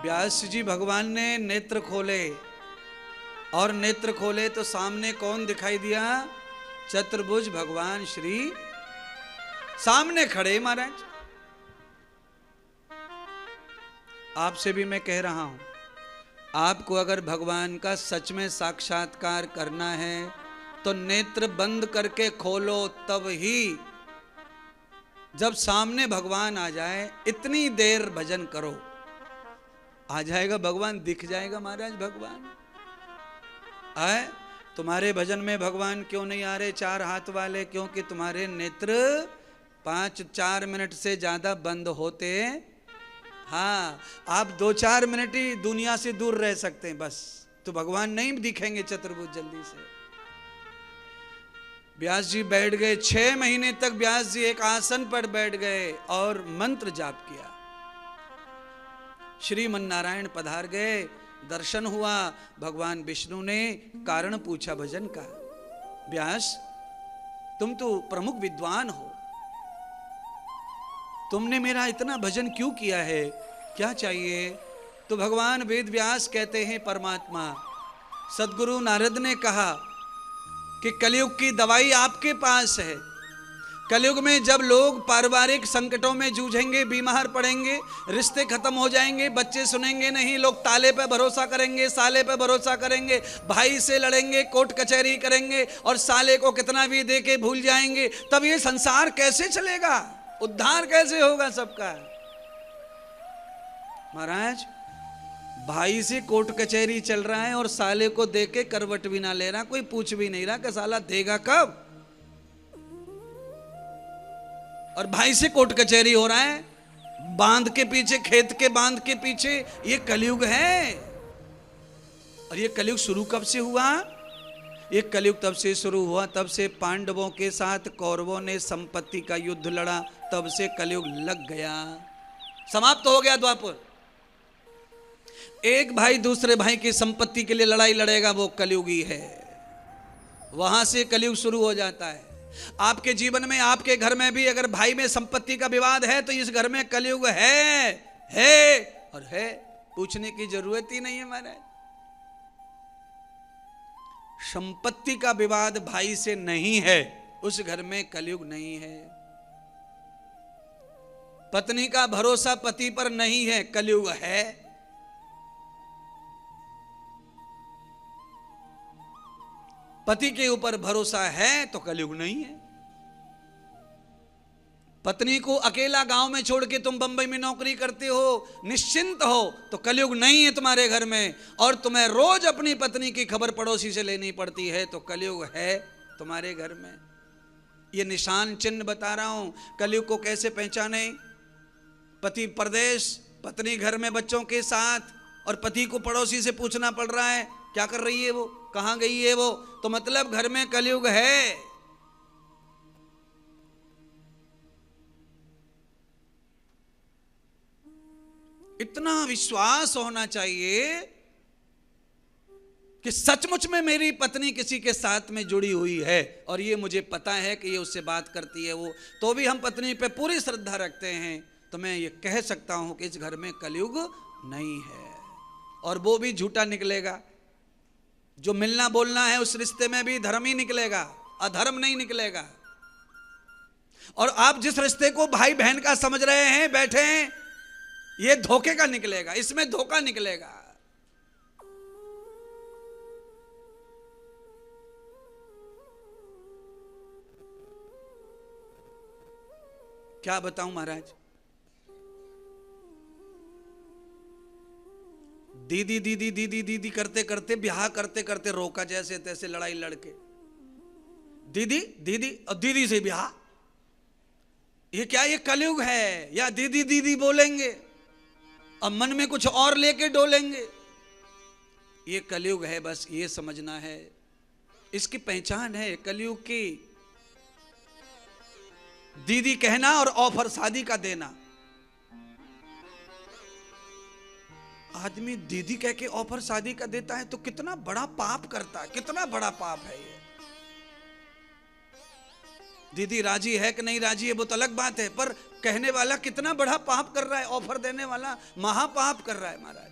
व्यास जी भगवान ने नेत्र खोले, और नेत्र खोले तो सामने कौन दिखाई दिया? चतुर्भुज भगवान श्री सामने खड़े। महाराज आपसे भी मैं कह रहा हूं, आपको अगर भगवान का सच में साक्षात्कार करना है तो नेत्र बंद करके खोलो, तब ही। जब सामने भगवान आ जाए, इतनी देर भजन करो, आ जाएगा भगवान, दिख जाएगा महाराज भगवान। आए तुम्हारे भजन में भगवान क्यों नहीं आ रहे चार हाथ वाले? क्योंकि तुम्हारे नेत्र 4 मिनट से ज्यादा बंद होते। हाँ, आप 2-4 मिनट ही दुनिया से दूर रह सकते हैं बस, तो भगवान नहीं दिखेंगे चतुर्भुज जल्दी से। व्यास जी बैठ गए, 6 महीने तक व्यास जी एक आसन पर बैठ गए और मंत्र जाप किया। श्रीमन नारायण पधार गए, दर्शन हुआ। भगवान विष्णु ने कारण पूछा भजन का। व्यास, तुम तो प्रमुख विद्वान हो, तुमने मेरा इतना भजन क्यों किया है? क्या चाहिए? तो भगवान वेद व्यास कहते हैं, परमात्मा सदगुरु नारद ने कहा कि कलयुग की दवाई आपके पास है। कलयुग में जब लोग पारिवारिक संकटों में जूझेंगे, बीमार पड़ेंगे, रिश्ते खत्म हो जाएंगे, बच्चे सुनेंगे नहीं, लोग ताले पे भरोसा करेंगे, साले पे भरोसा करेंगे, भाई से लड़ेंगे, कोर्ट कचहरी करेंगे और साले को कितना भी दे के भूल जाएंगे, तब ये संसार कैसे चलेगा? उद्धार कैसे होगा सबका? महाराज, भाई से कोर्ट कचहरी चल रहा है और साले को दे के करवट भी ना ले रहा, कोई पूछ भी नहीं रहा कि साला देगा कब। और भाई से कोर्ट कचहरी हो रहा है, बांध के पीछे, खेत के बांध के पीछे। ये कलयुग है। और ये कलयुग शुरू कब से हुआ? ये कलयुग तब से शुरू हुआ, तब से पांडवों के साथ कौरवों ने संपत्ति का युद्ध लड़ा, तब से कलयुग लग गया, समाप्त हो गया द्वापर। एक भाई दूसरे भाई की संपत्ति के लिए लड़ाई लड़ेगा, वो कलयुगी है। वहां से कलयुग शुरू हो जाता है। आपके जीवन में, आपके घर में भी अगर भाई में संपत्ति का विवाद है तो इस घर में कलयुग है और है, पूछने की जरूरत ही नहीं है महाराज। संपत्ति का विवाद भाई से नहीं है, उस घर में कलयुग नहीं है। पत्नी का भरोसा पति पर नहीं है, कलयुग है। पति के ऊपर भरोसा है तो कलयुग नहीं है। पत्नी को अकेला गांव में छोड़ के तुम बंबई में नौकरी करते हो, निश्चिंत हो, तो कलयुग नहीं है तुम्हारे घर में। और तुम्हें रोज अपनी पत्नी की खबर पड़ोसी से लेनी पड़ती है, तो कलयुग है तुम्हारे घर में। ये निशान चिन्ह बता रहा हूं, कलयुग को कैसे पहचाने। पति परदेश, पत्नी घर में बच्चों के साथ, और पति को पड़ोसी से पूछना पड़ रहा है क्या कर रही है वो, कहां गई है वो, तो मतलब घर में कलयुग है। इतना विश्वास होना चाहिए कि सचमुच में मेरी पत्नी किसी के साथ में जुड़ी हुई है, और ये मुझे पता है कि ये उससे बात करती है, वो तो भी हम पत्नी पे पूरी श्रद्धा रखते हैं, तो मैं ये कह सकता हूं कि इस घर में कलयुग नहीं है। और वो भी झूठा निकलेगा। जो मिलना बोलना है उस रिश्ते में भी धर्म ही निकलेगा, अधर्म नहीं निकलेगा। और आप जिस रिश्ते को भाई बहन का समझ रहे हैं, बैठे हैं, ये धोखे का निकलेगा, इसमें धोखा निकलेगा। क्या बताऊं महाराज, दीदी दीदी दीदी दीदी करते करते, ब्याह करते करते रोका जैसे तैसे, लड़ाई लड़के दीदी दीदी और दीदी से ब्याह। ये क्या, ये कलयुग है? या दीदी दीदी बोलेंगे और मन में कुछ और लेके डोलेंगे, ये कलयुग है। बस ये समझना है, इसकी पहचान है कलयुग की। दीदी कहना और ऑफर शादी का देना। आदमी दीदी कह के ऑफर शादी का देता है तो कितना बड़ा पाप करता है, कितना बड़ा पाप है ये। दीदी राजी है कि नहीं राजी है वो तो अलग बात है, पर कहने वाला कितना बड़ा पाप कर रहा है, ऑफर देने वाला महापाप कर रहा है महाराज।